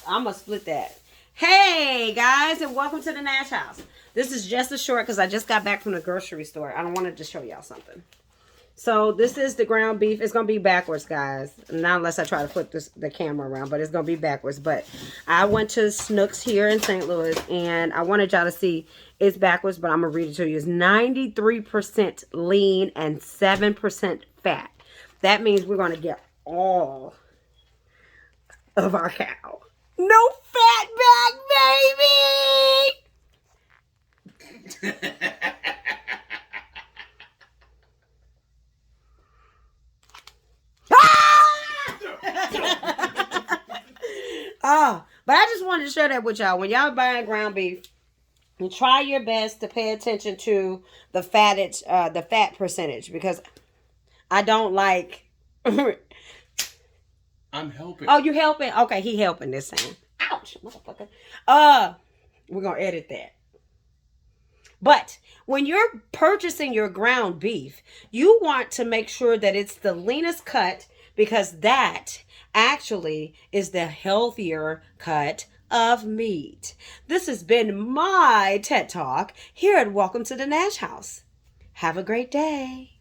I'm gonna split that. Hey guys, and welcome to the Nash House. This is just a short because I just got back from the grocery store. I wanted to show y'all something. So this is the ground beef. It's gonna be backwards, guys. Not unless I try to flip the camera around, but it's gonna be backwards. But I went to Snooks here in St. Louis, and I wanted y'all to see it's backwards, but I'm gonna read it to you. It's 93% lean and 7% fat. That means we're gonna get all of our cow. No fat back, baby! But I just wanted to share that with y'all. When y'all buying ground beef, you try your best to pay attention to the fat percentage, because I don't like. I'm helping. Oh, you helping? Okay, he helping this time. Ouch, motherfucker. We're gonna edit that. But when you're purchasing your ground beef, you want to make sure that it's the leanest cut, because that actually is the healthier cut of meat. This has been my TED Talk here at Welcome to the Nash House. Have a great day.